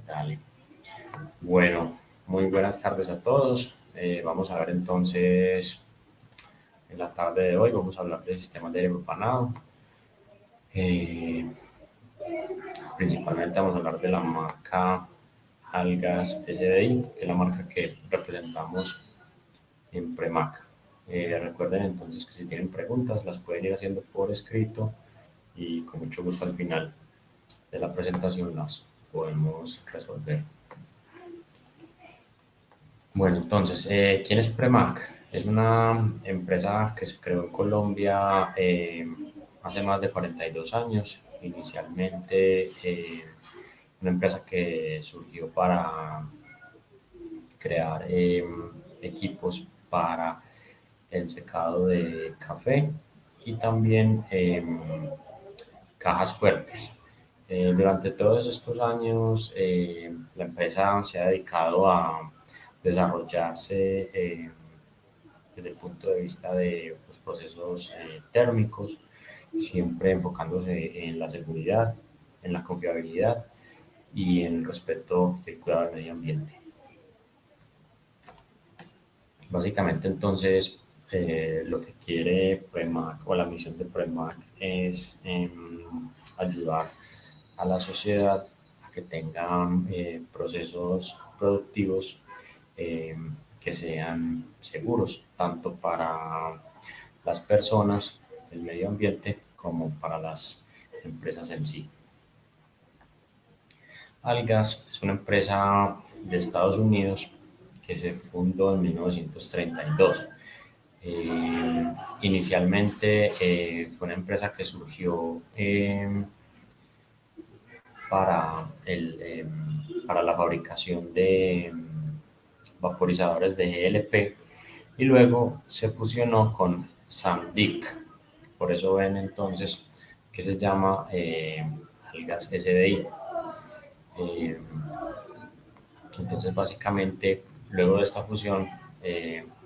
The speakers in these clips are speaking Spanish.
Dale. Bueno, muy buenas tardes a todos. Vamos a ver entonces, en la tarde de hoy vamos a hablar de sistemas de aire propanado. Eh, Principalmente vamos a hablar de la marca Algas SDI, que es la marca que representamos en Premac. Recuerden entonces que si tienen preguntas las pueden ir haciendo por escrito y con mucho gusto al final de la presentación las podemos resolver. Bueno, entonces, ¿quién es Premac? Es una empresa que se creó en Colombia hace más de 42 años. Inicialmente, una empresa que surgió para crear equipos para el secado de café y también cajas fuertes. Durante todos estos años, la empresa se ha dedicado a desarrollarse desde el punto de vista de los procesos térmicos, siempre enfocándose en la seguridad, en la confiabilidad y en el respeto del cuidado del medio ambiente. Básicamente, entonces, lo que quiere Premac o la misión de Premac es ayudar a la sociedad a que tengan procesos productivos eh, que sean seguros, tanto para las personas, el medio ambiente, como para las empresas en sí. Algas es una empresa de Estados Unidos que se fundó en 1932. Inicialmente fue una empresa que surgió para, para la fabricación de vaporizadores de GLP y luego se fusionó con Samdic. Por eso ven entonces que se llama Algas SDI. Eh, entonces básicamente luego de esta fusión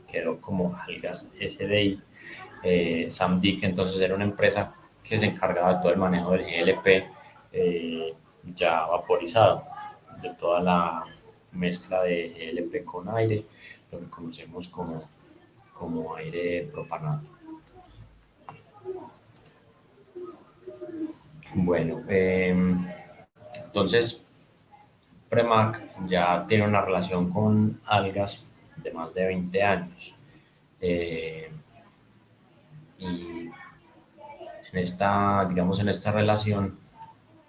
quedó como Algas SDI. Samdic entonces era una empresa que se encargaba de todo el manejo del GLP ya vaporizado, de toda la mezcla de GLP con aire, lo que conocemos como aire propanado. Bueno, entonces Premac ya tiene una relación con algas de más de 20 años. Eh, y digamos, en esta relación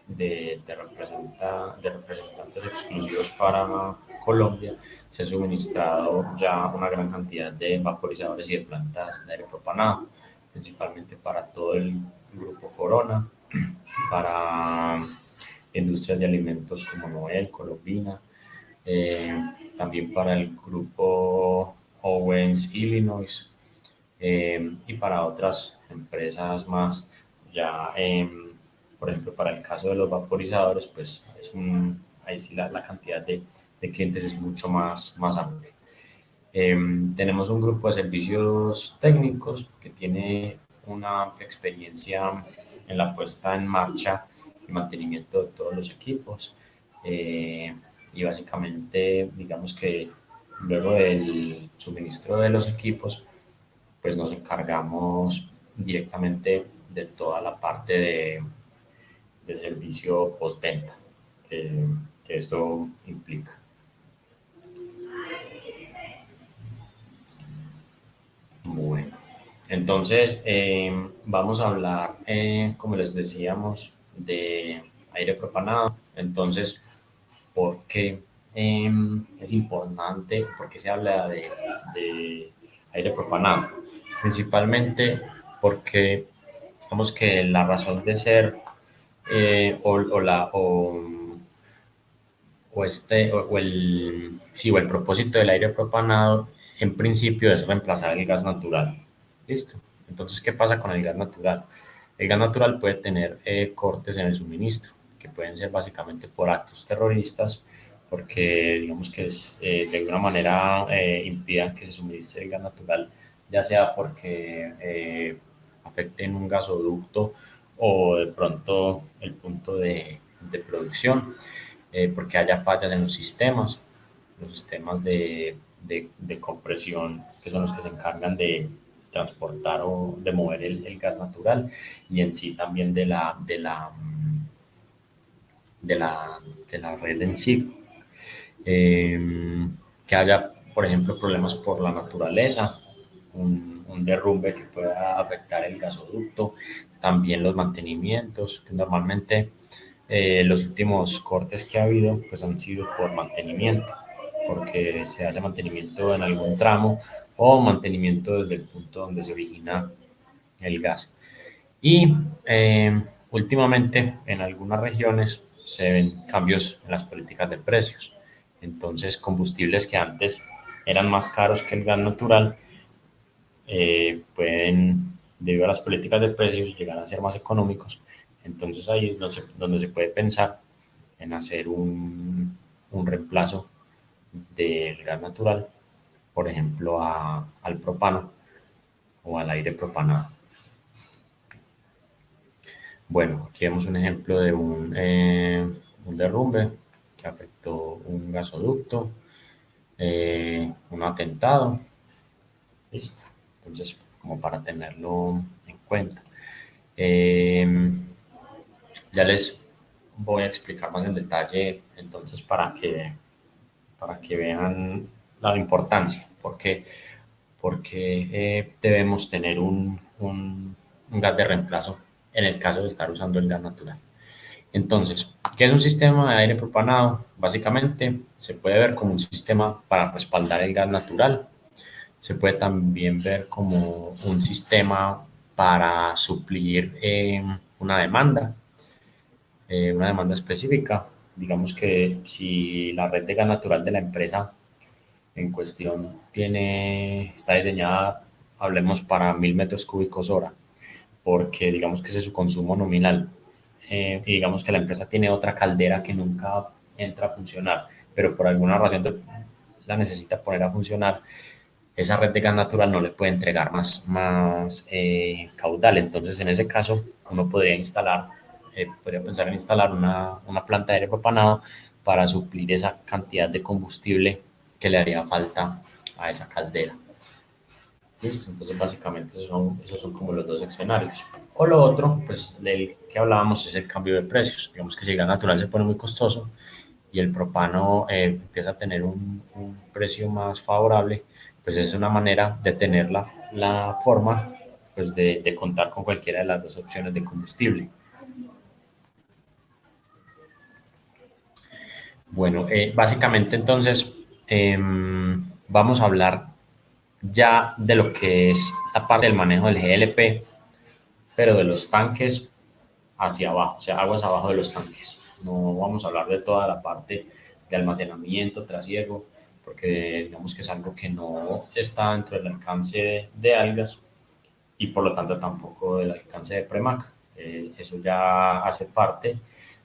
de representantes exclusivos para Colombia, se ha suministrado ya una gran cantidad de vaporizadores y de plantas de aire propanado, principalmente para todo el grupo Corona, para industrias de alimentos como Noel, Colombina, eh, también para el grupo Owens, Illinois, y para otras empresas más. Ya, por ejemplo, para el caso de los vaporizadores, pues ahí sí la cantidad de clientes es mucho más amplia. Tenemos un grupo de servicios técnicos que tiene una amplia experiencia en la puesta en marcha y mantenimiento de todos los equipos. Y básicamente, digamos que luego del suministro de los equipos, pues nos encargamos directamente de toda la parte de servicio postventa que esto implica. Bueno, entonces vamos a hablar, como les decíamos, de aire propanado. Entonces, ¿por qué es importante? ¿Por qué se habla de aire propanado? Principalmente porque, digamos que la razón de ser o el propósito del aire propanado en principio es reemplazar el gas natural. ¿Listo? Entonces, ¿qué pasa con el gas natural? El gas natural puede tener cortes en el suministro, que pueden ser básicamente por actos terroristas, porque digamos que de alguna manera impidan que se suministre el gas natural, ya sea porque afecten un gasoducto o de pronto el punto de producción. porque haya fallas en los sistemas de compresión, que son los que se encargan de transportar o de mover el gas natural, y en sí también de la, de la red en sí. Que haya, por ejemplo, problemas por la naturaleza, un derrumbe que pueda afectar el gasoducto, también los mantenimientos, que normalmente los últimos cortes que ha habido pues han sido por mantenimiento, porque se hace mantenimiento en algún tramo o mantenimiento desde el punto donde se origina el gas. Y últimamente en algunas regiones se ven cambios en las políticas de precios. Entonces, combustibles que antes eran más caros que el gas natural pueden, debido a las políticas de precios, llegar a ser más económicos. Entonces ahí es donde se puede pensar en hacer un reemplazo del gas natural, por ejemplo, al propano o al aire propanado. Bueno, aquí vemos un ejemplo de un derrumbe que afectó un gasoducto, un atentado, listo. Entonces, como para tenerlo en cuenta. Ya les voy a explicar más en detalle, entonces, para que vean la importancia, porque debemos tener un gas de reemplazo en el caso de estar usando el gas natural. Entonces, ¿qué es un sistema de aire propanado? Básicamente se puede ver como un sistema para respaldar el gas natural. Se puede también ver como un sistema para suplir una demanda específica. Digamos que si la red de gas natural de la empresa en cuestión está diseñada, hablemos, para 1000 metros cúbicos hora, porque digamos que ese es su consumo nominal. Y digamos que la empresa tiene otra caldera que nunca entra a funcionar, pero por alguna razón la necesita poner a funcionar, esa red de gas natural no le puede entregar más caudal. Entonces, en ese caso, uno podría pensar en instalar una planta de aire propanado para suplir esa cantidad de combustible que le haría falta a esa caldera. Listo, entonces básicamente esos son como los dos escenarios. O lo otro, pues del que hablábamos, es el cambio de precios. Digamos que si el gas natural se pone muy costoso y el propano empieza a tener un precio más favorable, pues es una manera de tener la forma pues de contar con cualquiera de las dos opciones de combustible. Bueno, básicamente entonces vamos a hablar ya de lo que es la parte del manejo del GLP, pero de los tanques hacia abajo, o sea, aguas abajo de los tanques. No vamos a hablar de toda la parte de almacenamiento, trasiego, porque digamos que es algo que no está dentro del alcance de algas y por lo tanto tampoco del alcance de Premac. Eso ya hace parte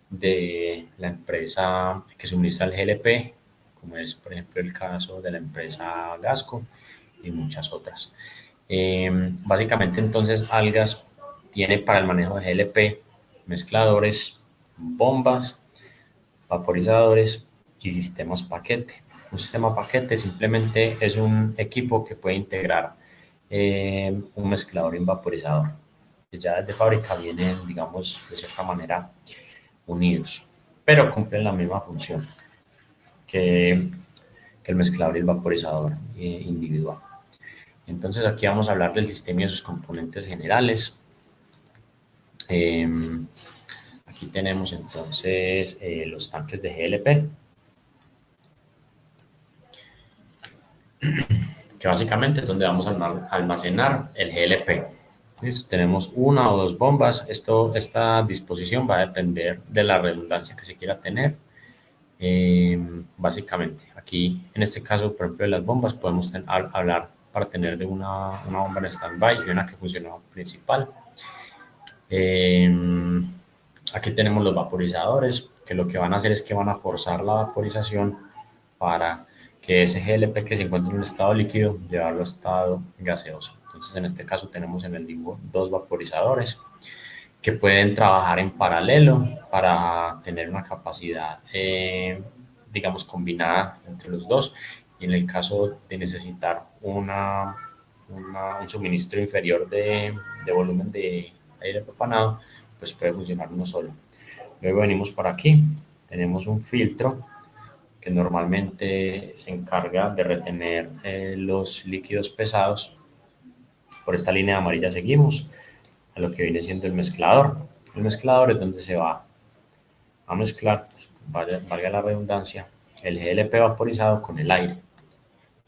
de la empresa que suministra el GLP, como es por ejemplo el caso de la empresa Gasco y muchas otras. Básicamente entonces Algas tiene para el manejo de GLP mezcladores, bombas, vaporizadores y sistemas paquete. Un sistema paquete simplemente es un equipo que puede integrar un mezclador y un vaporizador, que ya desde fábrica vienen, digamos, de cierta manera unidos, pero cumplen la misma función que, que el mezclador y el vaporizador individual. Entonces aquí vamos a hablar del sistema y de sus componentes generales. Aquí tenemos entonces los tanques de GLP, que básicamente es donde vamos a almacenar el GLP. ¿Listo? Tenemos una o dos bombas. Esta disposición va a depender de la redundancia que se quiera tener. Básicamente, aquí en este caso, por ejemplo, de las bombas, podemos hablar para tener de una bomba en stand-by y una que funciona principal. Aquí tenemos los vaporizadores, que lo que van a hacer es que van a forzar la vaporización para que ese GLP que se encuentra en un estado líquido, llevarlo a estado gaseoso. Entonces, en este caso tenemos en el limbo dos vaporizadores que pueden trabajar en paralelo para tener una capacidad, digamos, combinada entre los dos. Y en el caso de necesitar un suministro inferior de volumen de aire propanado, pues puede funcionar uno solo. Luego venimos por aquí, tenemos un filtro que normalmente se encarga de retener los líquidos pesados. Por esta línea amarilla seguimos a lo que viene siendo el mezclador. El mezclador es donde se va a mezclar, pues, valga la redundancia, el GLP vaporizado con el aire.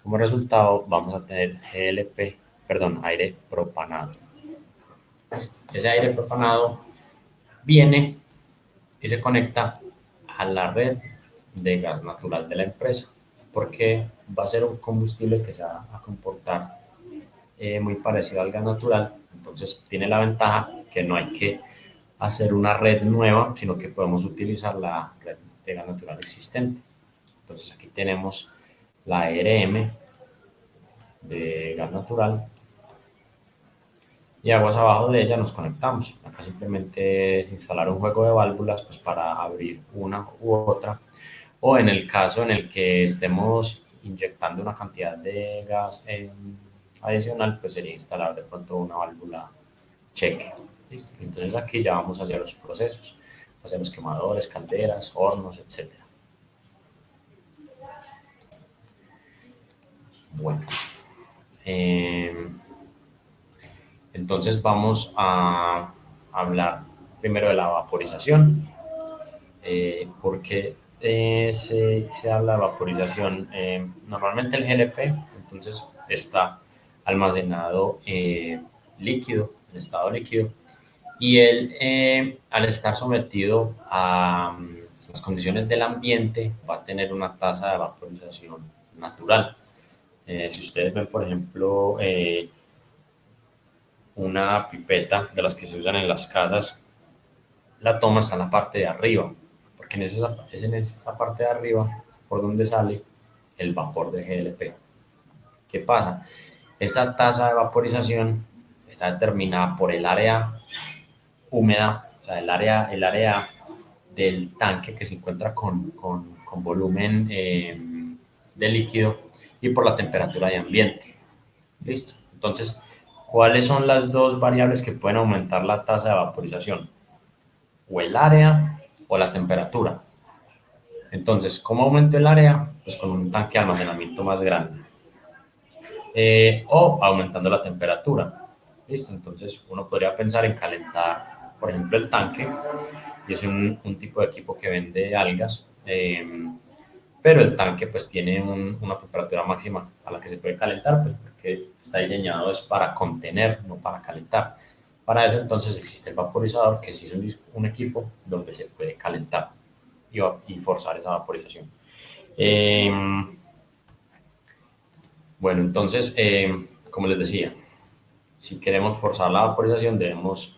Como resultado vamos a tener aire propanado. Ese aire propanado viene y se conecta a la red de gas natural de la empresa, porque va a ser un combustible que se va a comportar muy parecido al gas natural. Entonces tiene la ventaja que no hay que hacer una red nueva, sino que podemos utilizar la red de gas natural existente. Entonces aquí tenemos la ERM de gas natural y aguas abajo de ella nos conectamos. Acá simplemente es instalar un juego de válvulas, pues, para abrir una u otra, o en el caso en el que estemos inyectando una cantidad de gas adicional, pues sería instalar de pronto una válvula cheque. ¿Listo? Entonces aquí ya vamos hacia los procesos, hacia los quemadores, calderas, hornos, etc. Bueno, entonces vamos a hablar primero de la vaporización. ¿Por qué se habla de vaporización? Normalmente el GLP, entonces, está almacenado líquido, en estado líquido, y él, al estar sometido a las condiciones del ambiente, va a tener una tasa de vaporización natural. Si ustedes ven, por ejemplo, una pipeta de las que se usan en las casas, la toma está en la parte de arriba, porque es en esa parte de arriba por donde sale el vapor de GLP. ¿Qué pasa? Esa tasa de vaporización está determinada por el área húmeda, o sea, el área del tanque que se encuentra con volumen de líquido, y por la temperatura de ambiente. Listo. Entonces, ¿cuáles son las dos variables que pueden aumentar la tasa de vaporización? O el área o la temperatura. Entonces, ¿cómo aumento el área? Pues con un tanque de almacenamiento más grande. O aumentando la temperatura. ¿Listo? Entonces, uno podría pensar en calentar, por ejemplo, el tanque, y es un tipo de equipo que vende algas, pero el tanque pues tiene una temperatura máxima a la que se puede calentar, pues porque está diseñado es para contener, no para calentar. Para eso entonces existe el vaporizador, que sí es un equipo donde se puede calentar y forzar esa vaporización. Bueno, entonces, como les decía, si queremos forzar la vaporización debemos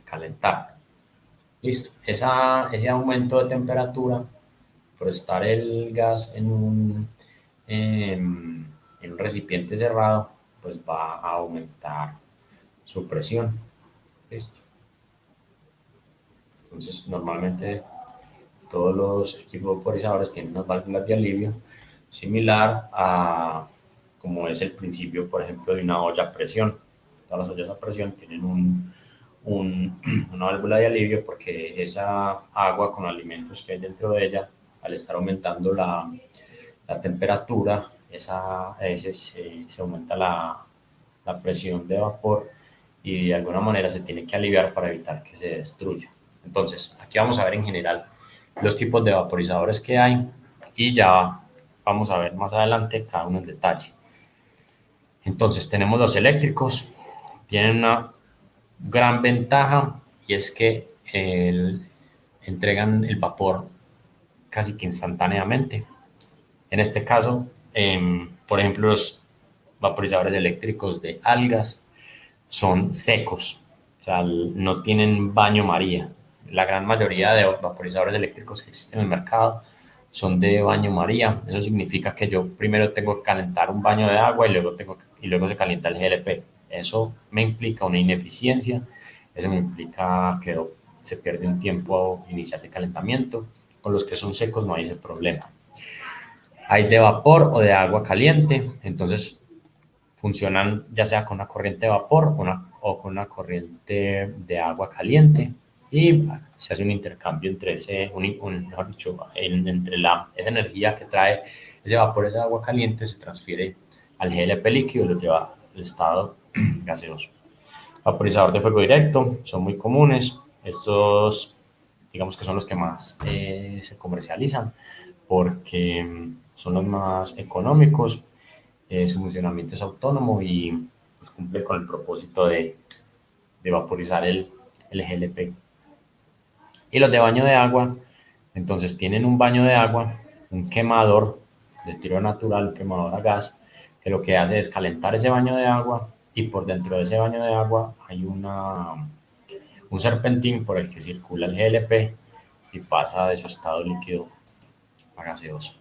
calentar. Listo. Ese aumento de temperatura, por estar el gas en un recipiente cerrado, pues va a aumentar su presión. Listo. Entonces, normalmente todos los equipos vaporizadores tienen unas válvulas de alivio similar a como es el principio, por ejemplo, de una olla a presión. Todas las ollas a presión tienen una válvula de alivio, porque esa agua con alimentos que hay dentro de ella, al estar aumentando la temperatura, a veces se aumenta la presión de vapor y de alguna manera se tiene que aliviar para evitar que se destruya. Entonces, aquí vamos a ver en general los tipos de vaporizadores que hay y ya vamos a ver más adelante cada uno en detalle. Entonces, tenemos los eléctricos, tienen una gran ventaja y es que entregan el vapor casi que instantáneamente. En este caso, por ejemplo, los vaporizadores eléctricos de algas son secos, o sea, no tienen baño María. La gran mayoría de vaporizadores eléctricos que existen en el mercado son de baño María. Eso significa que yo primero tengo que calentar un baño de agua y luego se calienta el GLP. Eso me implica una ineficiencia, Eso implica que se pierde un tiempo inicial de calentamiento. Con los que son secos no hay ese problema. Hay de vapor o de agua caliente, entonces funcionan ya sea con una corriente de vapor o con una corriente de agua caliente y se hace un intercambio entre mejor dicho, entre esa energía que trae ese vapor, esa agua caliente, se transfiere al GLP líquido y lo lleva al estado gaseoso. Vaporizador de fuego directo, son muy comunes. Estos, digamos que son los que más se comercializan porque son los más económicos, su funcionamiento es autónomo y pues, cumple con el propósito de vaporizar el GLP. Y los de baño de agua, entonces tienen un baño de agua, un quemador de tiro natural, un quemador a gas, que lo que hace es calentar ese baño de agua y por dentro de ese baño de agua hay un serpentín por el que circula el GLP y pasa de su estado líquido a gaseoso.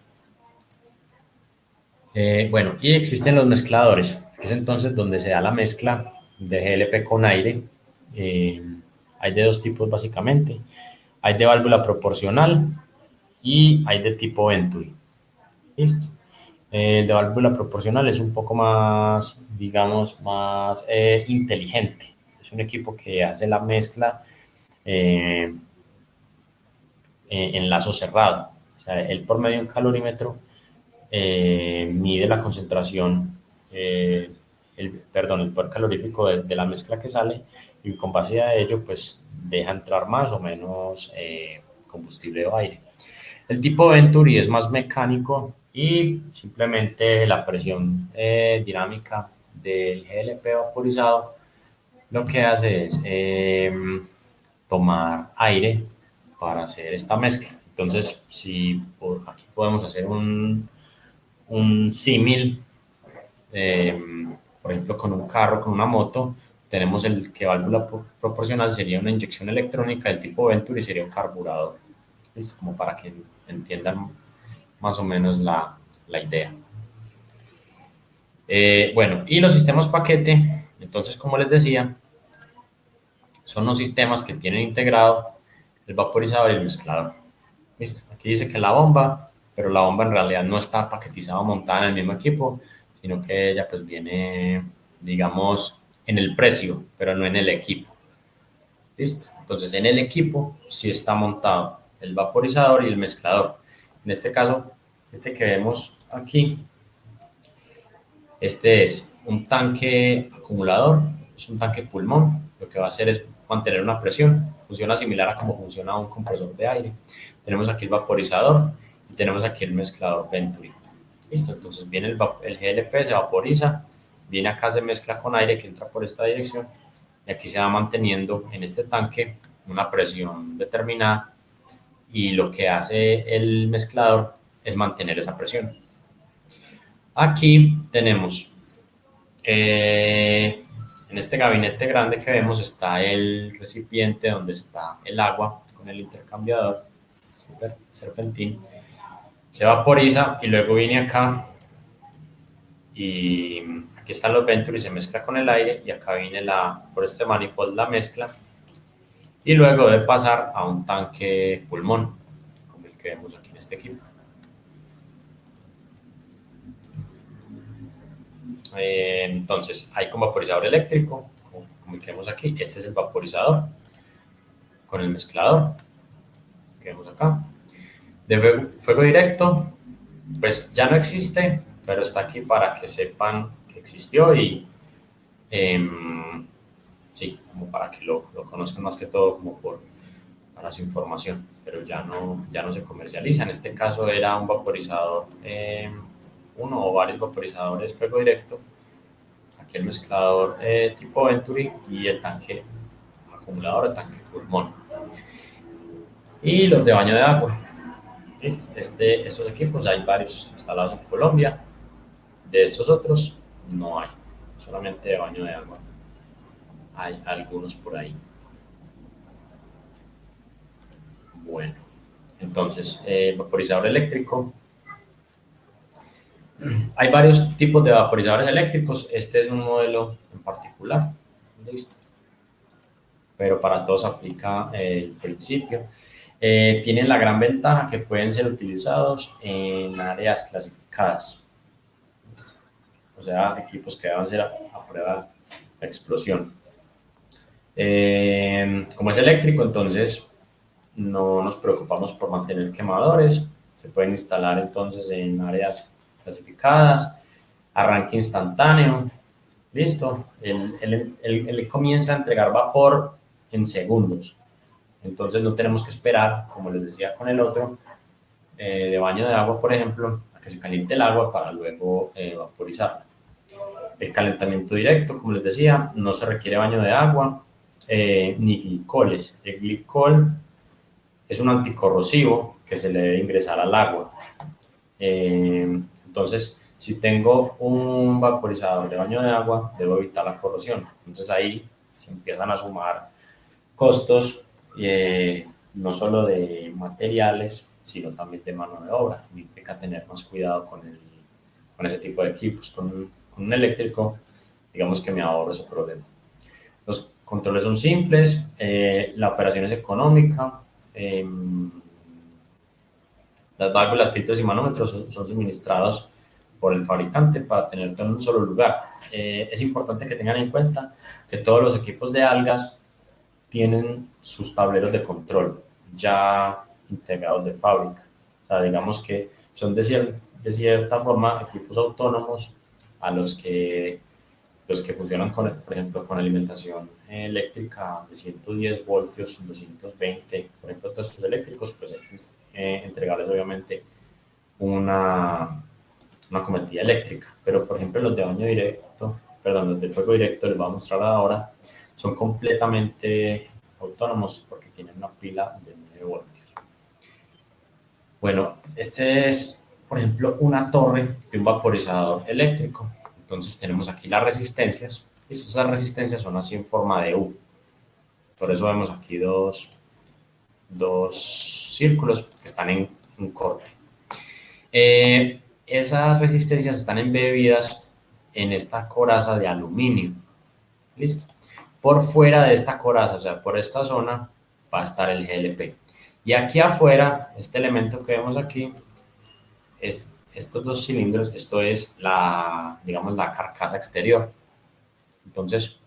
Bueno, y existen los mezcladores, que es entonces donde se da la mezcla de GLP con aire. Hay de dos tipos básicamente. Hay de válvula proporcional y hay de tipo Venturi. ¿Listo? El de válvula proporcional es un poco más, digamos, más inteligente. Es un equipo que hace la mezcla eh, en lazo cerrado. O sea, él por medio de un calorímetro mide la concentración, el poder calorífico de la mezcla que sale y con base a ello pues deja entrar más o menos combustible o aire. El tipo Venturi es más mecánico y simplemente la presión dinámica del GLP vaporizado lo que hace es tomar aire para hacer esta mezcla. Entonces, si aquí podemos hacer un símil, eh, por ejemplo, con un carro, con una moto, tenemos el que válvula proporcional sería una inyección electrónica del tipo Venturi y sería un carburador. ¿Listo? Como para que entiendan más o menos la idea. Bueno, y los sistemas paquete, entonces, como les decía, son los sistemas que tienen integrado el vaporizador y el mezclador. ¿Listo? Aquí dice que la bomba, pero la bomba en realidad no está paquetizada o montada en el mismo equipo, sino que ella pues viene, digamos, en el precio, pero no en el equipo. ¿Listo? Entonces en el equipo sí está montado el vaporizador y el mezclador. En este caso, este que vemos aquí, este es un tanque acumulador, es un tanque pulmón. Lo que va a hacer es mantener una presión. Funciona similar a como funciona un compresor de aire. Tenemos aquí el vaporizador y tenemos aquí el mezclador Venturi. Listo, entonces viene el GLP, se vaporiza, viene acá, se mezcla con aire que entra por esta dirección y aquí se va manteniendo en este tanque una presión determinada y lo que hace el mezclador es mantener esa presión. Aquí tenemos, en este gabinete grande que vemos está el recipiente donde está el agua con el intercambiador, serpentín, se vaporiza y luego viene acá y aquí están los Venturi y se mezcla con el aire y acá viene por este manifold la mezcla y luego debe pasar a un tanque pulmón como el que vemos aquí en este equipo. Entonces hay con vaporizador eléctrico como el que vemos aquí, este es el vaporizador con el mezclador que vemos acá. De fuego directo pues ya no existe, pero está aquí para que sepan que existió y sí, como para que lo conozcan más que todo como para su información, pero ya no se comercializa. En este caso era un vaporizador, uno o varios vaporizadores fuego directo, aquí el mezclador tipo Venturi y el tanque acumulador, el tanque pulmón. Y los de baño de agua. Estos equipos hay varios instalados en Colombia, de estos otros no hay, solamente de baño de agua. Hay algunos por ahí. Bueno, entonces, vaporizador eléctrico. Hay varios tipos de vaporizadores eléctricos. Este es un modelo en particular. Listo. pero para todos aplica el principio. Tienen la gran ventaja que pueden ser utilizados en áreas clasificadas, o sea, equipos que deban ser a prueba de explosión. Como es eléctrico, entonces no nos preocupamos por mantener quemadores, se pueden instalar entonces en áreas clasificadas, arranque instantáneo, listo, él comienza a entregar vapor en segundos, entonces no tenemos que esperar, como les decía con el otro, de baño de agua, por ejemplo, a que se caliente el agua para luego vaporizarla. El calentamiento directo, como les decía, no se requiere baño de agua ni glicoles. El glicol es un anticorrosivo que se le debe ingresar al agua. Entonces, si tengo un vaporizador de baño de agua, debo evitar la corrosión. Entonces ahí se empiezan a sumar costos, no solo de materiales, sino también de mano de obra. Implica tener más cuidado con ese tipo de equipos. Con un eléctrico, digamos que me ahorro ese problema. Los controles son simples, la operación es económica, las válvulas, filtros y manómetros son suministrados por el fabricante para tener todo en un solo lugar. Es importante que tengan en cuenta que todos los equipos de algas tienen sus tableros de control ya integrados de fábrica. O sea, digamos que son de cierta forma equipos autónomos a los que funcionan, por ejemplo, con alimentación eléctrica de 110 voltios, 220, por ejemplo, todos estos eléctricos, pues hay que entregarles obviamente una cometida eléctrica. Pero, por ejemplo, los de baño directo, perdón, los de fuego directo, les voy a mostrar ahora, son completamente autónomos porque tienen una pila de 9 voltios. Bueno, este es, por ejemplo, una torre de un vaporizador eléctrico. Entonces tenemos aquí las resistencias, y estas resistencias son así en forma de U. Por eso vemos aquí dos círculos que están en corte. Esas resistencias están embebidas en esta coraza de aluminio. Listo. Por fuera de esta coraza, o sea, por esta zona, va a estar el GLP. Y aquí afuera, este elemento que vemos aquí, es estos dos cilindros, esto es la, digamos, la carcasa exterior. Entonces,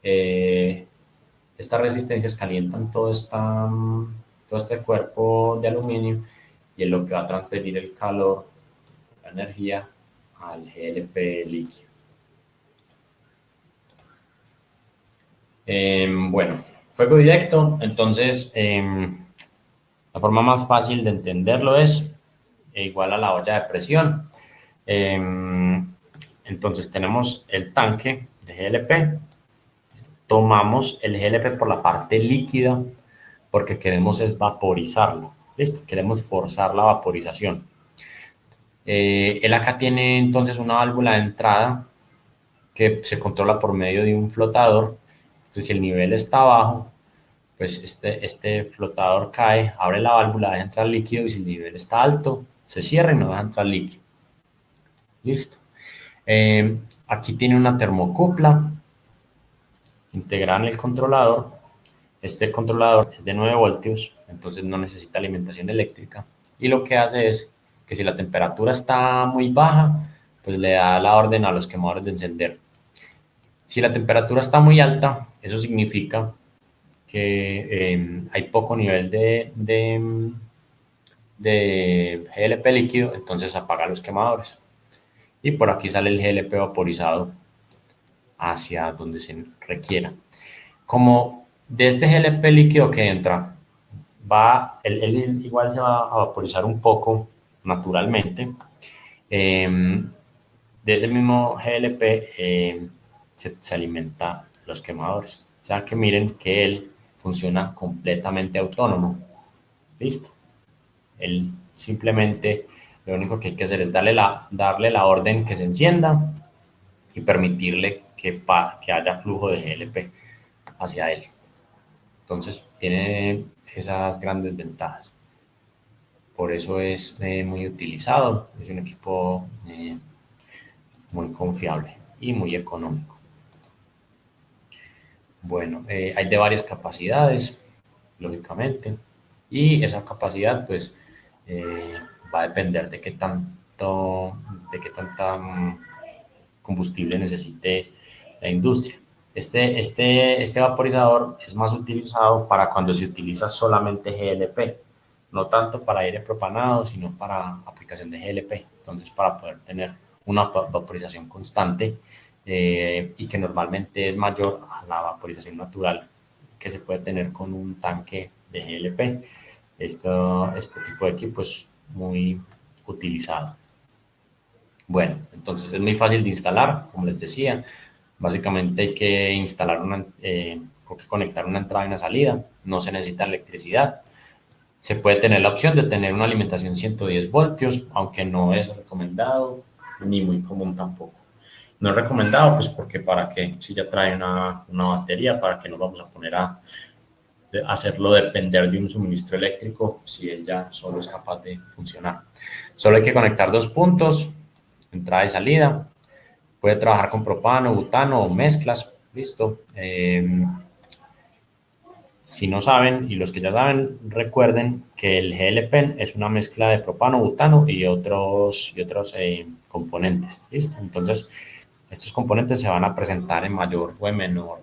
estas resistencias calientan todo este cuerpo de aluminio y es lo que va a transferir el calor, la energía, al GLP líquido. Bueno, fuego directo, entonces la forma más fácil de entenderlo es igual a la olla de presión. Entonces tenemos el tanque de GLP, tomamos el GLP por la parte líquida porque queremos es vaporizarlo, ¿listo? Queremos forzar la vaporización. Él acá tiene entonces una válvula de entrada que se controla por medio de un flotador. Entonces si el nivel está bajo, pues este flotador cae, abre la válvula, deja entrar líquido y si el nivel está alto, se cierra y no deja entrar líquido. Listo. Aquí tiene una termocupla integrada en el controlador. Este controlador es de 9 voltios, entonces no necesita alimentación eléctrica. Y lo que hace es que si la temperatura está muy baja, pues le da la orden a los quemadores de encender. Si la temperatura está muy alta, eso significa que hay poco nivel de GLP líquido, entonces apaga los quemadores. Y por aquí sale el GLP vaporizado hacia donde se requiera. Como de este GLP líquido que entra, él igual se va a vaporizar un poco naturalmente. De ese mismo GLP se alimenta los quemadores. O sea que miren que él funciona completamente autónomo. Listo. Él simplemente lo único que hay que hacer es darle la orden que se encienda y permitirle que haya flujo de GLP hacia él. Entonces tiene esas grandes ventajas. Por eso es muy utilizado. Es un equipo muy confiable y muy económico. Bueno, hay de varias capacidades, lógicamente, y esa capacidad pues eh, va a depender de qué tanta combustible necesite la industria. Este vaporizador es más utilizado para cuando se utiliza solamente GLP, no tanto para aire propanado, sino para aplicación de GLP. Entonces, para poder tener una vaporización constante y que normalmente es mayor a la vaporización natural que se puede tener con un tanque de GLP. Este tipo de equipo es muy utilizado. Bueno, entonces es muy fácil de instalar, como les decía. Básicamente hay que instalar o que conectar una entrada y una salida. No se necesita electricidad. Se puede tener la opción de tener una alimentación 110 voltios, aunque no es recomendado ni muy común tampoco. No es recomendado, pues porque para qué, si ya trae una batería, para que nos vamos a poner a hacerlo depender de un suministro eléctrico si él ya solo es capaz de funcionar. Solo hay que conectar dos puntos, entrada y salida. Puede trabajar con propano, butano o mezclas. Listo. Si no saben, y los que ya saben, recuerden que el GLP es una mezcla de propano, butano y otros componentes. ¿Listo? Entonces, estos componentes se van a presentar en mayor o en menor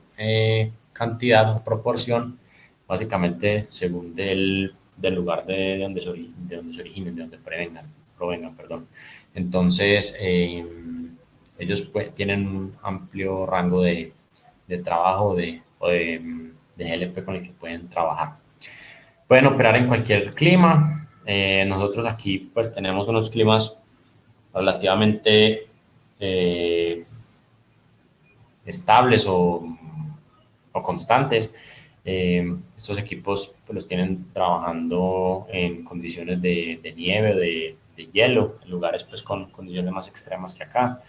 cantidad o proporción, básicamente según del lugar de donde se originen, de donde provengan, perdón. Entonces, ellos pues, tienen un amplio rango de trabajo de GLP con el que pueden trabajar. Pueden operar en cualquier clima. Nosotros aquí pues tenemos unos climas relativamente estables o constantes. Estos equipos pues, los tienen trabajando en condiciones de nieve, de hielo, en lugares pues, con condiciones más extremas que acá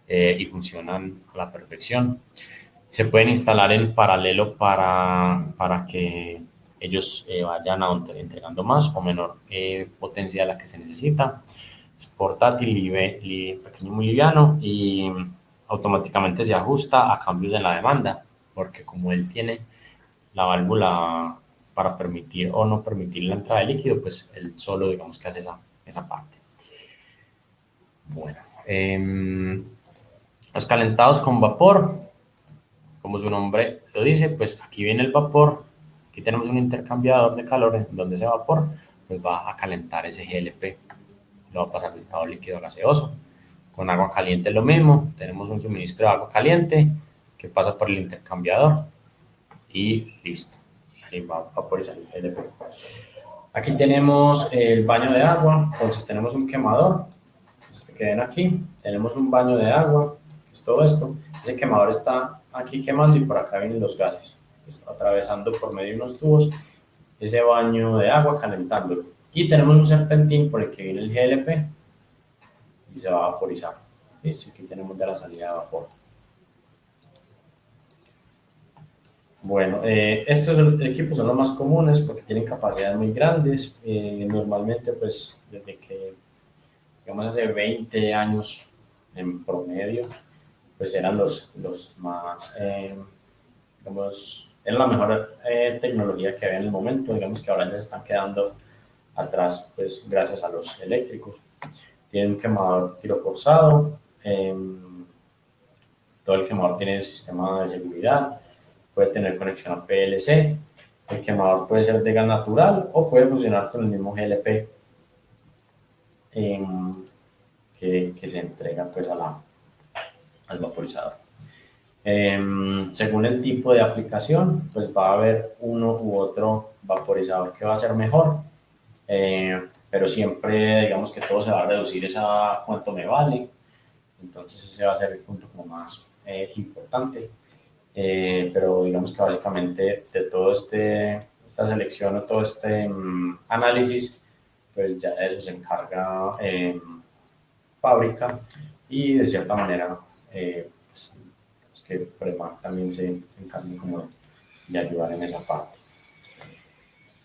y funcionan a la perfección. Se pueden instalar en paralelo para que ellos vayan entregando más o menor potencia de la que se necesita. Es portátil, pequeño, muy liviano y automáticamente se ajusta a cambios en la demanda, porque como él tiene la válvula para permitir o no permitir la entrada de líquido, pues él solo digamos que hace esa parte. Bueno, los calentados con vapor, como su nombre lo dice, pues aquí viene el vapor, aquí tenemos un intercambiador de calor en donde ese vapor pues va a calentar ese GLP, lo va a pasar de estado líquido a gaseoso. Con agua caliente es lo mismo, tenemos un suministro de agua caliente que pasa por el intercambiador y listo, ahí va a vaporizar el GLP. Aquí tenemos el baño de agua, entonces tenemos un quemador, entonces que ven aquí, tenemos un baño de agua, es todo esto, ese quemador está aquí quemando y por acá vienen los gases, está atravesando por medio de unos tubos ese baño de agua calentándolo. Y tenemos un serpentín por el que viene el GLP y se va a vaporizar. Listo, aquí tenemos ya la salida de vapor. Bueno, estos equipos son los más comunes porque tienen capacidades muy grandes. Normalmente, pues, desde que, digamos, hace 20 años en promedio, pues eran los más, digamos, era la mejor tecnología que había en el momento. Digamos que ahora ya se están quedando atrás, pues, gracias a los eléctricos. Tiene un quemador tiro forzado. Todo el quemador tiene sistema de seguridad, puede tener conexión a PLC, el quemador puede ser de gas natural o puede funcionar con el mismo GLP que se entrega pues, al vaporizador. Según el tipo de aplicación, pues va a haber uno u otro vaporizador que va a ser mejor, pero siempre digamos que todo se va a reducir a cuánto me vale, entonces ese va a ser el punto como más importante. Pero digamos que básicamente de todo esta selección o todo este análisis, pues ya de eso se encarga fábrica y de cierta manera pues que Premac también se encarga como de ayudar en esa parte.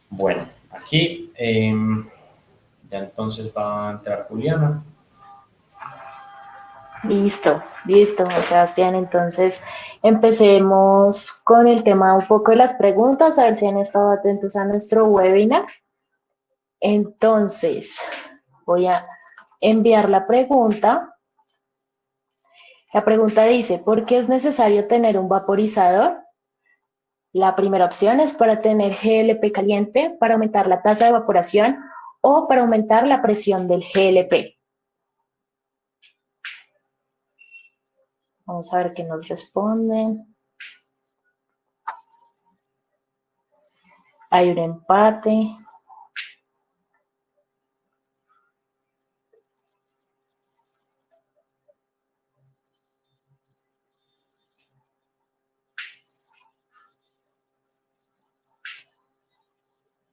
Bueno, aquí ya entonces va a entrar Juliana. Listo, listo, Juan Sebastián. Entonces, empecemos con el tema un poco de las preguntas, a ver si han estado atentos a nuestro webinar. Entonces, voy a enviar la pregunta. La pregunta dice, ¿por qué es necesario tener un vaporizador? La primera opción es para tener GLP caliente, para aumentar la tasa de evaporación o para aumentar la presión del GLP. Vamos a ver qué nos responden. Hay un empate.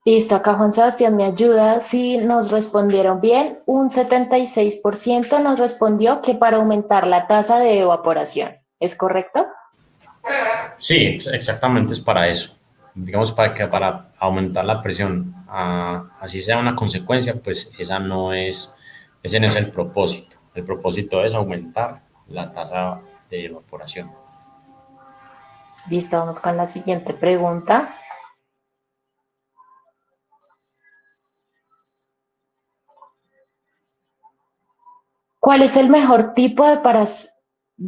Listo, acá Juan Sebastián me ayuda. Si nos respondieron bien, un 76% nos respondió que para aumentar la tasa de evaporación. ¿Es correcto? Sí, exactamente es para eso. Digamos para que para aumentar la presión, así sea una consecuencia, pues ese no es el propósito. El propósito es aumentar la tasa de evaporación. Listo, vamos con la siguiente pregunta. ¿Cuál es el mejor tipo de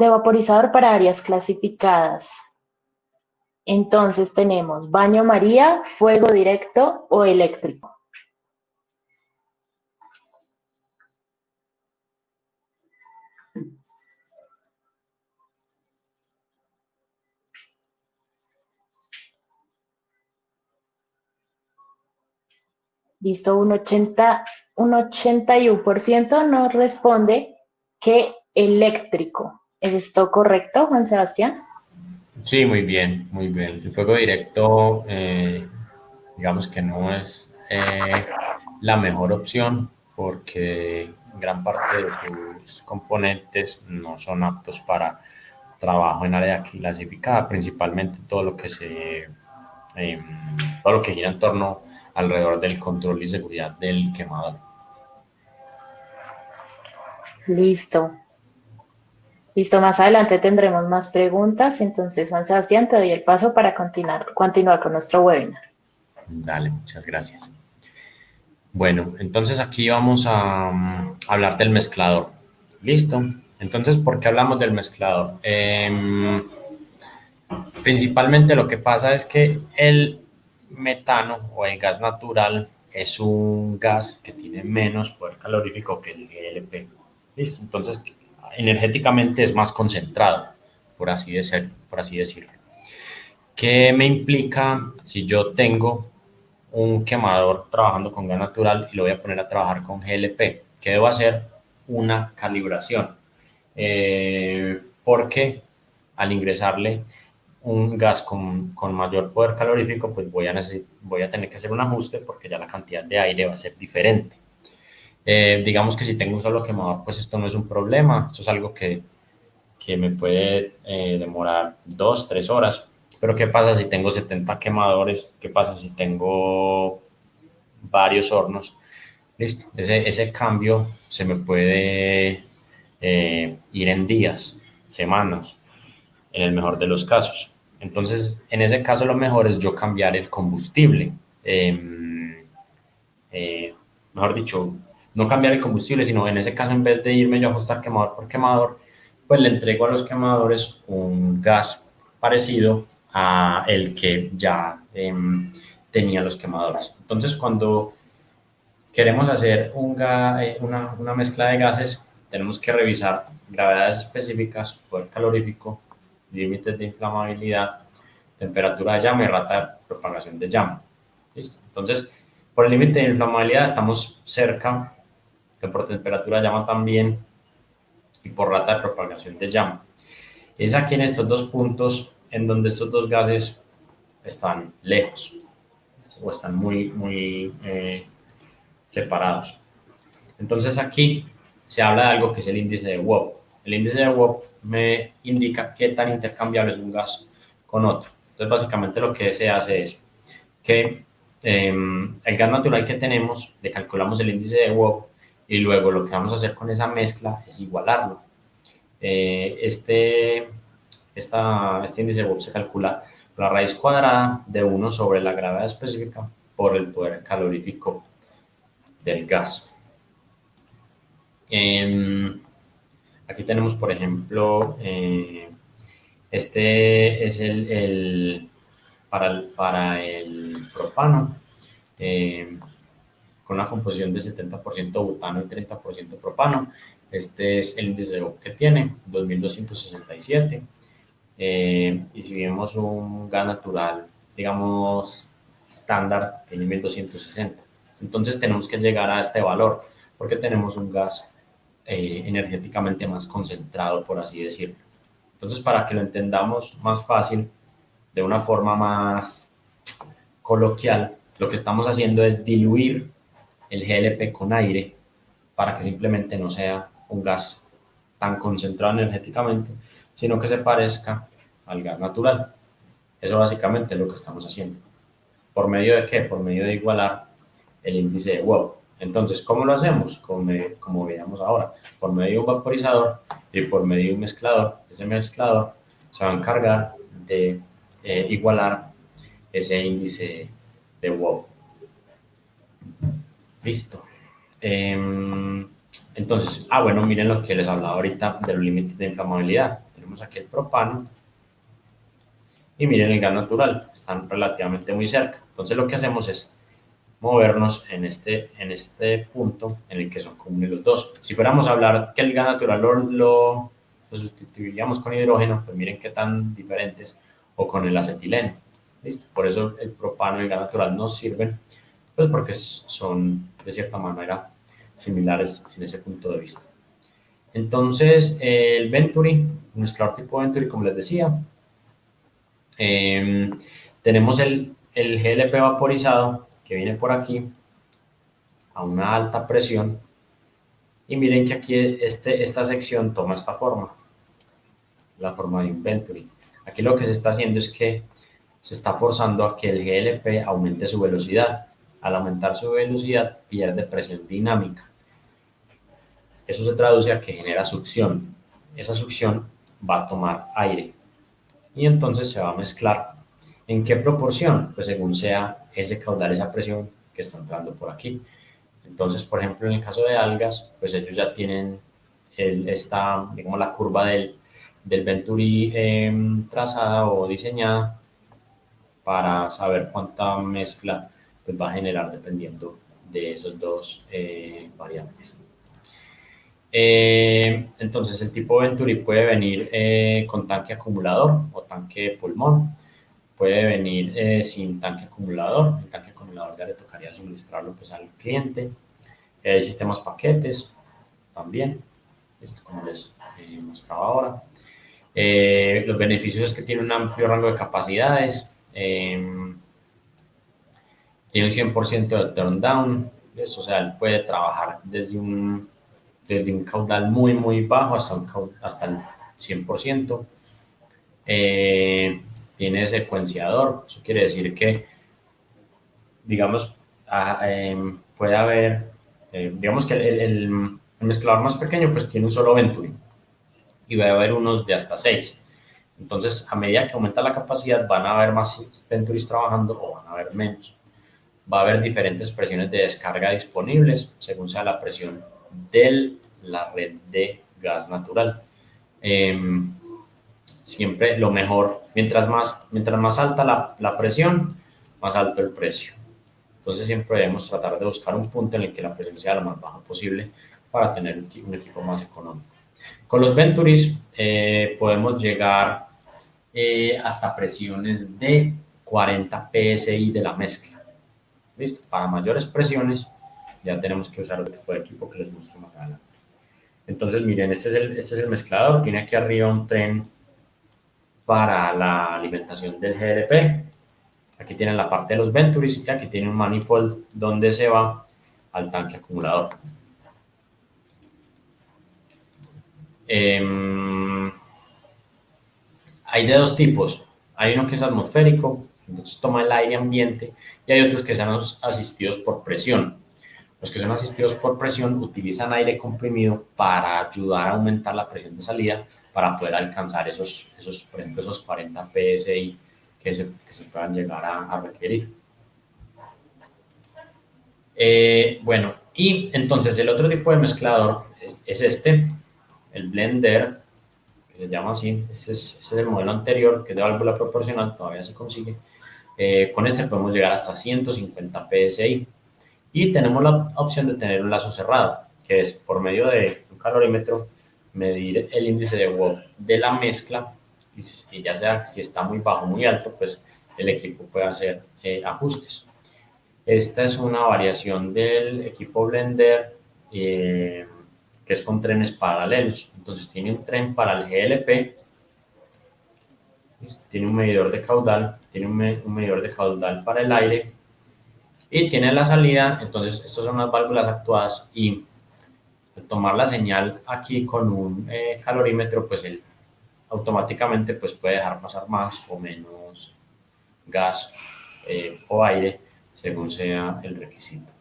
vaporizador para áreas clasificadas? Entonces tenemos baño María, fuego directo o eléctrico. Listo, un 81% nos responde que eléctrico. ¿Es esto correcto, Juan Sebastián? Sí, muy bien, muy bien. El fuego directo, digamos que no es la mejor opción porque gran parte de sus componentes no son aptos para trabajo en área clasificada, principalmente todo lo que gira en torno alrededor del control y seguridad del quemador. Listo. Listo, más adelante tendremos más preguntas. Entonces, Juan Sebastián, te doy el paso para continuar con nuestro webinar. Dale, muchas gracias. Bueno, entonces aquí vamos a hablar del mezclador. ¿Listo? Entonces, ¿por qué hablamos del mezclador? Principalmente lo que pasa es que el metano o el gas natural es un gas que tiene menos poder calorífico que el GLP. ¿Listo? Entonces, energéticamente es más concentrado, por así decirlo. ¿Qué me implica si yo tengo un quemador trabajando con gas natural y lo voy a poner a trabajar con GLP? ¿Qué debo hacer? Una calibración. Porque al ingresarle un gas con mayor poder calorífico, pues voy a tener que hacer un ajuste porque ya la cantidad de aire va a ser diferente. Digamos que si tengo un solo quemador, pues esto no es un problema, esto es algo que me puede demorar 2, 3 horas. Pero ¿qué pasa si tengo 70 quemadores? ¿Qué pasa si tengo varios hornos? Listo, ese cambio se me puede ir en días, semanas, en el mejor de los casos. Entonces, en ese caso lo mejor es yo cambiar el combustible. Eh, Mejor dicho, no cambiar el combustible, sino en ese caso, en vez de irme yo a ajustar quemador por quemador, pues le entrego a los quemadores un gas parecido a el que ya tenían los quemadores. Entonces, cuando queremos hacer una mezcla de gases, tenemos que revisar gravedades específicas, poder calorífico, límites de inflamabilidad, temperatura de llama y rata de propagación de llama. ¿Listo? Entonces, por el límite de inflamabilidad estamos cerca, que por temperatura de llama también, y por rata de propagación de llama. Es aquí en estos dos puntos en donde estos dos gases están lejos o están muy separados. Entonces aquí se habla de algo que es el índice de Watt. El índice de Watt me indica qué tan intercambiable es un gas con otro. Entonces básicamente lo que se hace es que el gas natural que tenemos, le calculamos el índice de Watt y luego lo que vamos a hacer con esa mezcla es igualarlo. Este índice de Bose se calcula la raíz cuadrada de 1 sobre la gravedad específica por el poder calorífico del gas. Aquí tenemos, por ejemplo, este es para el propano, con una composición de 70% butano y 30% propano. Este es el índice de Bose que tiene, 2267. Y si vemos un gas natural, digamos, estándar, tiene 1260. Entonces tenemos que llegar a este valor, porque tenemos un gas energéticamente más concentrado, por así decirlo. Entonces, para que lo entendamos más fácil, de una forma más coloquial, lo que estamos haciendo es diluir el GLP con aire para que simplemente no sea un gas tan concentrado energéticamente, sino que se parezca al gas natural. Eso básicamente es lo que estamos haciendo. ¿Por medio de qué? Por medio de igualar el índice de Wow. Entonces, ¿cómo lo hacemos? Como veíamos ahora, por medio de un vaporizador y por medio de un mezclador. Ese mezclador se va a encargar de igualar ese índice de Wow. Listo. Entonces, bueno, miren lo que les hablaba ahorita de los límites de inflamabilidad. Tenemos aquí el propano y miren el gas natural, están relativamente muy cerca. Entonces, lo que hacemos es movernos en este punto en el que son comunes los dos. Si fuéramos a hablar que el gas natural lo sustituiríamos con hidrógeno, pues miren qué tan diferentes, o con el acetileno. ¿Listo? Por eso el propano y el gas natural nos sirven, pues porque son de cierta manera similares en ese punto de vista. Entonces, el Venturi, un mezclador tipo Venturi, como les decía, tenemos el GLP vaporizado que viene por aquí a una alta presión, y miren que aquí esta sección toma esta forma, la forma de un Venturi. Aquí lo que se está haciendo es que se está forzando a que el GLP aumente su velocidad. Al aumentar su velocidad pierde presión dinámica. Eso se traduce a que genera succión. Esa succión va a tomar aire y entonces se va a mezclar. ¿En qué proporción? Pues según sea ese caudal, esa presión que está entrando por aquí. Entonces, por ejemplo, en el caso de algas, pues ellos ya tienen digamos, la curva del Venturi trazada o diseñada para saber cuánta mezcla pues, va a generar dependiendo de esos dos variables. Entonces, el tipo Venturi puede venir con tanque acumulador o tanque de pulmón. Puede venir sin tanque acumulador. El tanque acumulador ya le tocaría suministrarlo pues, al cliente. Hay sistemas paquetes también, esto como les mostraba ahora. Los beneficios es que tiene un amplio rango de capacidades. Tiene un 100% de turn down. O sea, él puede trabajar desde un caudal muy, muy bajo hasta el 100%. Tiene secuenciador, eso quiere decir que, digamos, puede haber, digamos que el mezclador más pequeño pues tiene un solo Venturi y va a haber unos de hasta 6. Entonces, a medida que aumenta la capacidad, van a haber más Venturis trabajando o van a haber menos. Va a haber diferentes presiones de descarga disponibles según sea la presión de la red de gas natural. Siempre lo mejor, mientras más alta la presión, más alto el precio. Entonces siempre debemos tratar de buscar un punto en el que la presión sea lo más baja posible para tener un equipo más económico. Con los Venturis podemos llegar hasta presiones de 40 PSI de la mezcla. ¿Listo? Para mayores presiones ya tenemos que usar otro tipo de equipo que les muestro más adelante. Entonces miren, este es el mezclador, tiene aquí arriba un tren para la alimentación del GLP. Aquí tienen la parte de los Venturis y aquí tiene un manifold donde se va al tanque acumulador. Hay de dos tipos. Hay uno que es atmosférico, entonces toma el aire ambiente, y hay otros que son asistidos por presión. Los que son asistidos por presión utilizan aire comprimido para ayudar a aumentar la presión de salida para poder alcanzar por ejemplo, esos 40 PSI que se puedan llegar a requerir. Bueno, y entonces el otro tipo de mezclador es este, el blender, que se llama así. Este es el modelo anterior, que es de válvula proporcional, todavía se consigue. Con este podemos llegar hasta 150 PSI. Y tenemos la opción de tener un lazo cerrado, que es por medio de un calorímetro medir el índice de WOB de la mezcla y ya sea si está muy bajo o muy alto, pues el equipo puede hacer ajustes. Esta es una variación del equipo Blender que es con trenes paralelos. Entonces tiene un tren para el GLP, tiene un medidor de caudal, tiene un medidor de caudal para el aire y tiene la salida. Entonces estas son las válvulas actuadas y al tomar la señal aquí con un calorímetro, pues él automáticamente pues puede dejar pasar más o menos gas o aire según sea el requisito.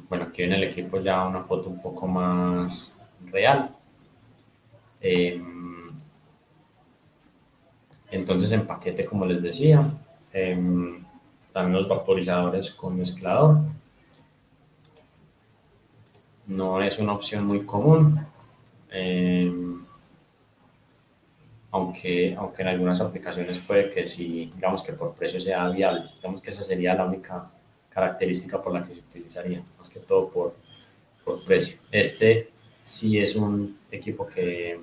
Bueno, aquí en el equipo ya una foto un poco más real. Entonces en paquete, como les decía, están los vaporizadores con mezclador. No es una opción muy común, aunque en algunas aplicaciones puede que sí, digamos que por precio sea viable. Digamos que esa sería la única característica por la que se utilizaría, más que todo por precio. Este sí es un equipo que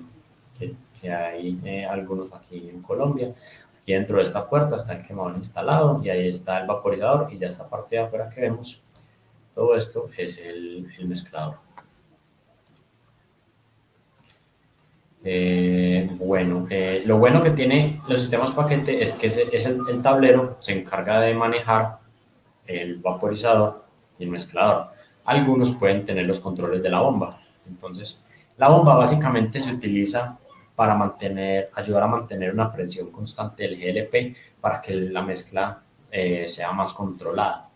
hay algunos aquí en Colombia. Aquí dentro de esta puerta está el quemador instalado y ahí está el vaporizador y ya esta parte de afuera que vemos, todo esto es el mezclador. Bueno, lo bueno que tiene los sistemas paquete es que el tablero se encarga de manejar el vaporizador y el mezclador. Algunos pueden tener los controles de la bomba. Entonces, la bomba básicamente se utiliza para ayudar a mantener una presión constante del GLP para que la mezcla sea más controlada.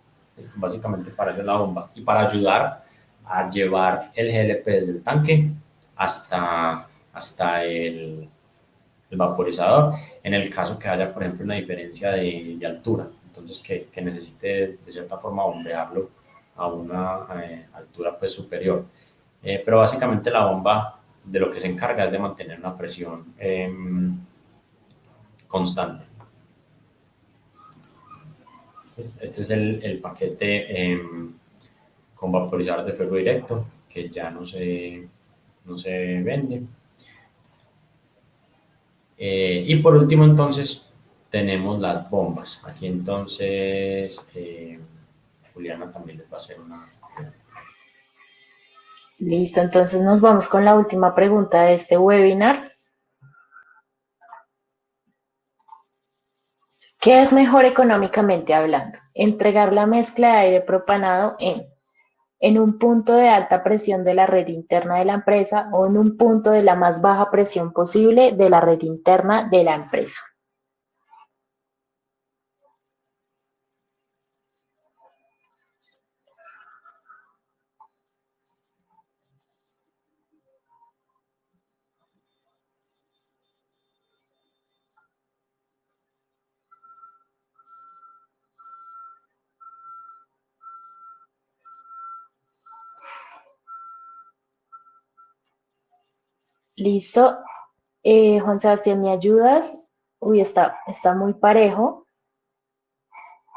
Básicamente para eso es la bomba y para ayudar a llevar el GLP desde el tanque hasta el vaporizador, en el caso que haya, por ejemplo, una diferencia de altura, entonces que necesite de cierta forma bombearlo a una altura pues superior. Pero básicamente la bomba de lo que se encarga es de mantener una presión constante. Este es el paquete con vaporizador de fuego directo, que ya no se vende. Y por último, entonces, tenemos las bombas. Aquí entonces, Juliana también les va a hacer una... Listo, entonces nos vamos con la última pregunta de este webinar. ¿Qué es mejor económicamente hablando? Entregar la mezcla de aire propanado en un punto de alta presión de la red interna de la empresa o en un punto de la más baja presión posible de la red interna de la empresa. Listo. Juan Sebastián, ¿me ayudas? Uy, está muy parejo.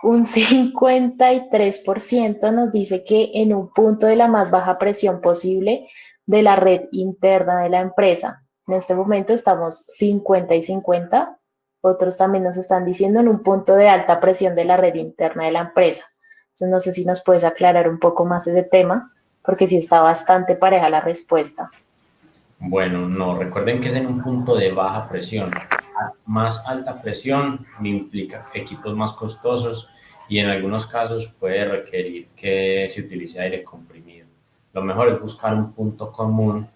Un 53% nos dice que en un punto de la más baja presión posible de la red interna de la empresa. En este momento estamos 50 y 50. Otros también nos están diciendo en un punto de alta presión de la red interna de la empresa. Entonces no sé si nos puedes aclarar un poco más ese tema, porque sí está bastante pareja la respuesta. Bueno, no, recuerden que es en un punto de baja presión. Más alta presión implica equipos más costosos y en algunos casos puede requerir que se utilice aire comprimido. Lo mejor es buscar un punto común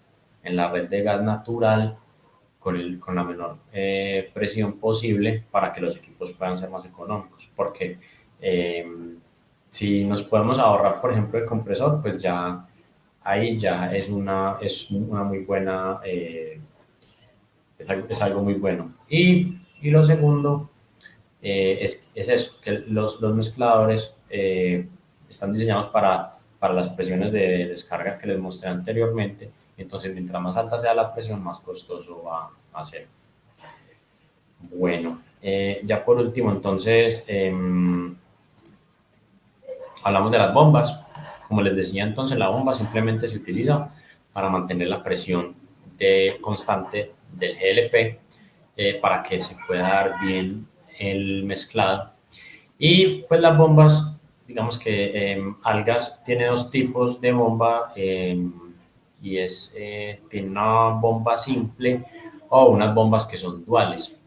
en la red de gas natural con la menor presión posible para que los equipos puedan ser más económicos, porque Si nos podemos ahorrar, por ejemplo, el compresor, pues ya ahí ya es una muy buena, es algo muy bueno. Y lo segundo es eso, que los mezcladores están diseñados para las presiones de descarga que les mostré anteriormente. Entonces, mientras más alta sea la presión, más costoso va a ser. Bueno, ya por último, entonces, hablamos de las bombas. Como les decía, entonces, la bomba simplemente se utiliza para mantener la presión constante del GLP para que se pueda dar bien el mezclado. Y pues las bombas, digamos que Algas tiene dos tipos de bomba y tiene una bomba simple o unas bombas que son duales.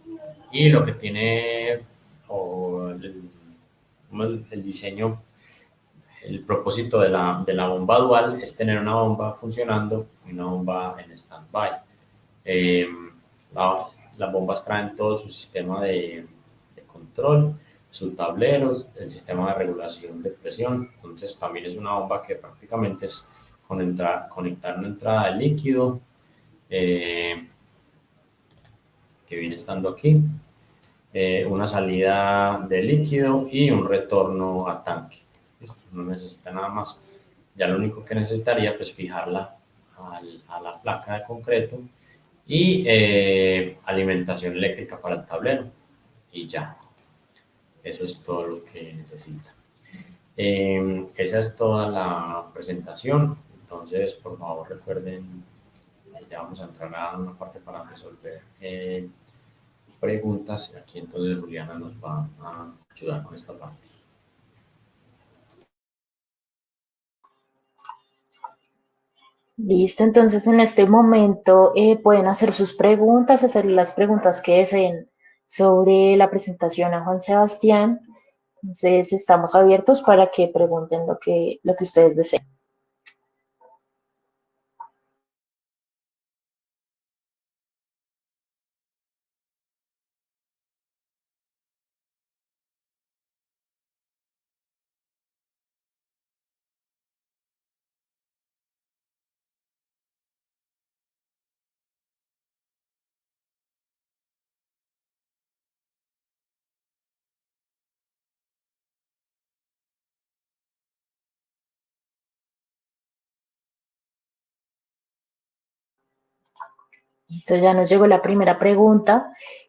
Y lo que tiene o el diseño, el propósito de la bomba dual es tener una bomba funcionando y una bomba en stand-by. Eh, las bombas traen todo su sistema de control, sus tableros, el sistema de regulación de presión. Entonces también es una bomba que prácticamente es conectar una entrada de líquido que viene estando aquí, una salida de líquido y un retorno a tanque. Esto no necesita nada más. Ya lo único que necesitaría pues fijarla a la placa de concreto y alimentación eléctrica para el tablero y ya, eso es todo lo que necesita. Esa es toda la presentación, entonces por favor recuerden, ya vamos a entrar a una parte para resolver preguntas. Aquí entonces Juliana nos va a ayudar con esta parte. Listo, entonces en este momento pueden hacer sus preguntas, hacer las preguntas que deseen sobre la presentación a Juan Sebastián. Entonces estamos abiertos para que pregunten lo que ustedes deseen. Listo, ya nos llegó la primera pregunta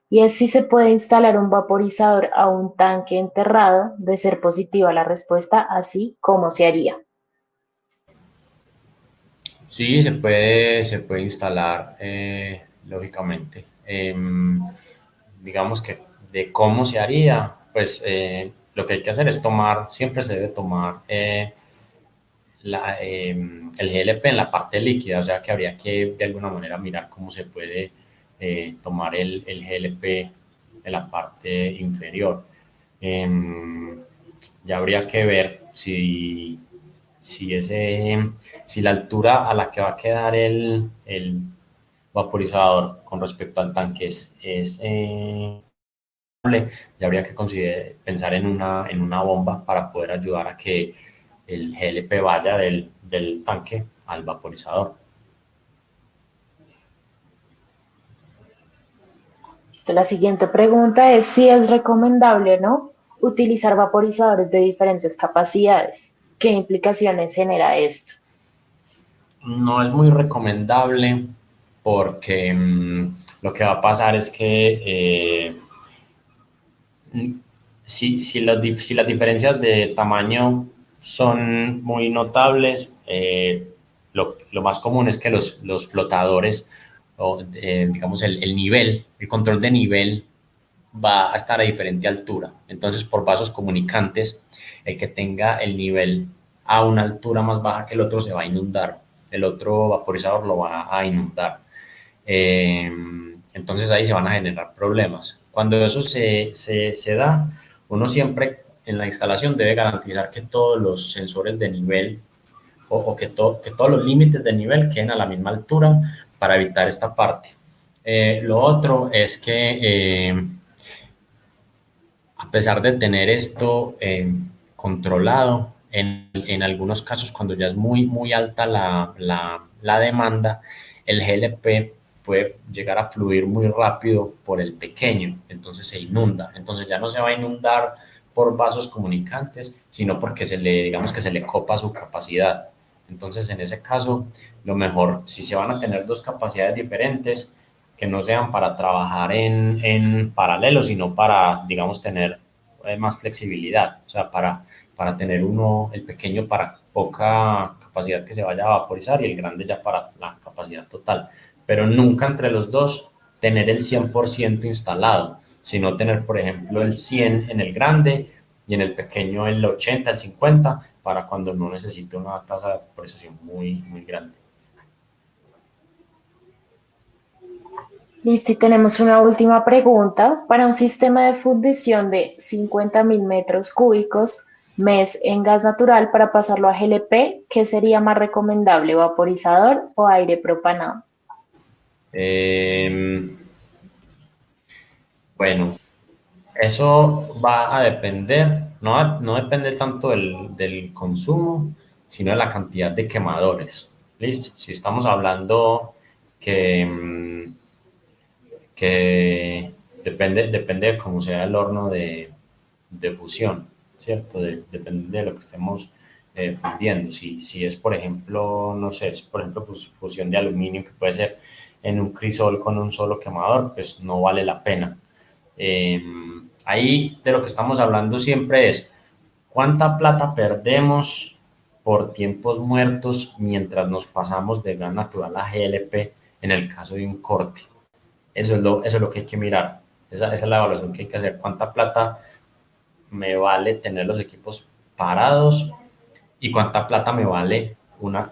y es si se puede instalar un vaporizador a un tanque enterrado. De ser positiva la respuesta, así como se haría. Sí, se puede instalar, lógicamente. Digamos que de cómo se haría, pues lo que hay que hacer es siempre se debe tomar el GLP en la parte líquida, o sea que habría que de alguna manera mirar cómo se puede tomar el GLP en la parte inferior. Ya habría que ver si la altura a la que va a quedar el vaporizador con respecto al tanque ya habría que pensar en una bomba para poder ayudar a que el GLP vaya del tanque al vaporizador. Listo, la siguiente pregunta es si es recomendable, ¿no?, utilizar vaporizadores de diferentes capacidades. ¿Qué implicaciones genera esto? No es muy recomendable porque lo que va a pasar es que si las diferencias de tamaño son muy notables, lo más común es que los flotadores, o digamos el control de nivel va a estar a diferente altura. Entonces, por vasos comunicantes, el que tenga el nivel a una altura más baja que el otro se va a inundar. El otro vaporizador lo va a inundar. Entonces ahí se van a generar problemas. Cuando eso se da, uno siempre en la instalación debe garantizar que todos los sensores de nivel o que todos los límites de nivel queden a la misma altura para evitar esta parte. Lo otro es que A pesar de tener esto controlado, en algunos casos cuando ya es muy alta la demanda, el GLP puede llegar a fluir muy rápido por el pequeño, entonces se inunda. Entonces ya no se va a inundar por vasos comunicantes, sino porque digamos que se le copa su capacidad. Entonces, en ese caso, lo mejor, si se van a tener dos capacidades diferentes, que no sean para trabajar en paralelo, sino para, digamos, tener más flexibilidad, o sea, para tener uno, el pequeño para poca capacidad que se vaya a vaporizar y el grande ya para la capacidad total. Pero nunca entre los dos tener el 100% instalado, sino tener, por ejemplo, el 100 en el grande y en el pequeño el 80, el 50, para cuando no necesite una tasa de vaporización muy grande. Listo, y tenemos una última pregunta. Para un sistema de fundición de 50.000 metros cúbicos mes en gas natural para pasarlo a GLP, ¿qué sería más recomendable, vaporizador o aire propanado? Bueno, eso va a depender, no depende tanto del consumo, sino de la cantidad de quemadores. ¿Listo? Si estamos hablando que, que depende de cómo sea el horno de fusión, ¿cierto? Depende de lo que estemos fundiendo. Si es, por ejemplo, no sé, es por ejemplo fusión de aluminio, que puede ser en un crisol con un solo quemador, pues no vale la pena. Ahí de lo que estamos hablando siempre es cuánta plata perdemos por tiempos muertos mientras nos pasamos de gas natural a GLP en el caso de un corte. Eso es lo que hay que mirar. Esa es la evaluación que hay que hacer. ¿Cuánta plata me vale tener los equipos parados y cuánta plata me vale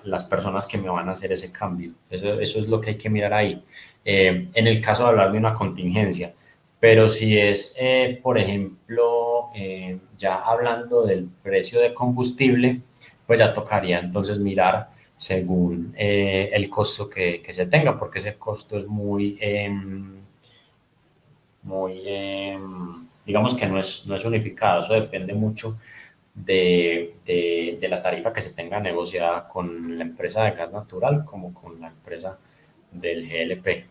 las personas que me van a hacer ese cambio? Eso es lo que hay que mirar ahí. En el caso de hablar de una contingencia, pero si es, por ejemplo, ya hablando del precio de combustible, pues ya tocaría entonces mirar según el costo que se tenga, porque ese costo es digamos que no es unificado, eso depende mucho de la tarifa que se tenga negociada con la empresa de gas natural como con la empresa del GLP.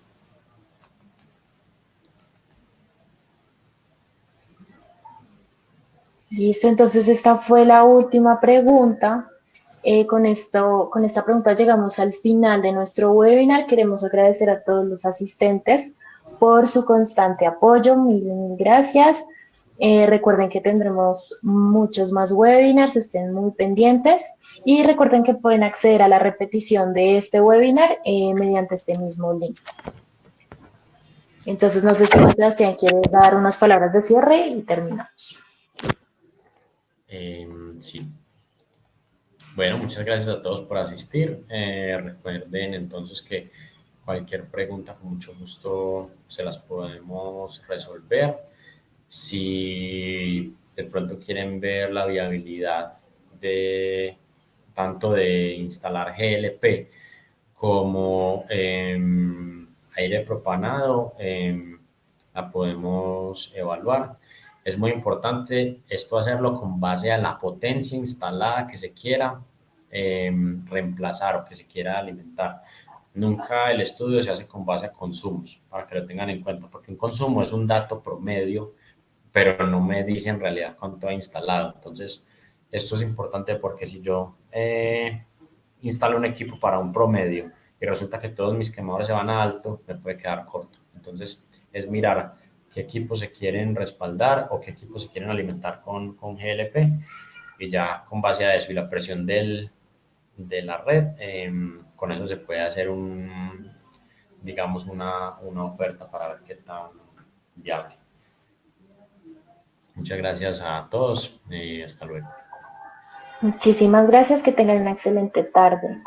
Listo, entonces esta fue la última pregunta. Con esta pregunta llegamos al final de nuestro webinar. Queremos agradecer a todos los asistentes por su constante apoyo. Mil gracias. Recuerden que tendremos muchos más webinars, estén muy pendientes y recuerden que pueden acceder a la repetición de este webinar mediante este mismo link. Entonces, no sé si Sebastián quiere dar unas palabras de cierre y terminamos. Sí. Bueno, muchas gracias a todos por asistir. Recuerden entonces que cualquier pregunta con mucho gusto se las podemos resolver. Si de pronto quieren ver la viabilidad de tanto de instalar GLP como aire propanado, la podemos evaluar. Es muy importante esto hacerlo con base a la potencia instalada que se quiera reemplazar o que se quiera alimentar. Nunca el estudio se hace con base a consumos, para que lo tengan en cuenta, porque un consumo es un dato promedio, pero no me dice en realidad cuánto ha instalado. Entonces, esto es importante porque si yo instalo un equipo para un promedio y resulta que todos mis quemadores se van a alto, me puede quedar corto. Entonces, es mirar qué equipos se quieren respaldar o qué equipos se quieren alimentar con GLP y ya con base a eso y la presión de la red, con eso se puede hacer digamos, una oferta para ver qué tan viable. Muchas gracias a todos y hasta luego. Muchísimas gracias, que tengan una excelente tarde.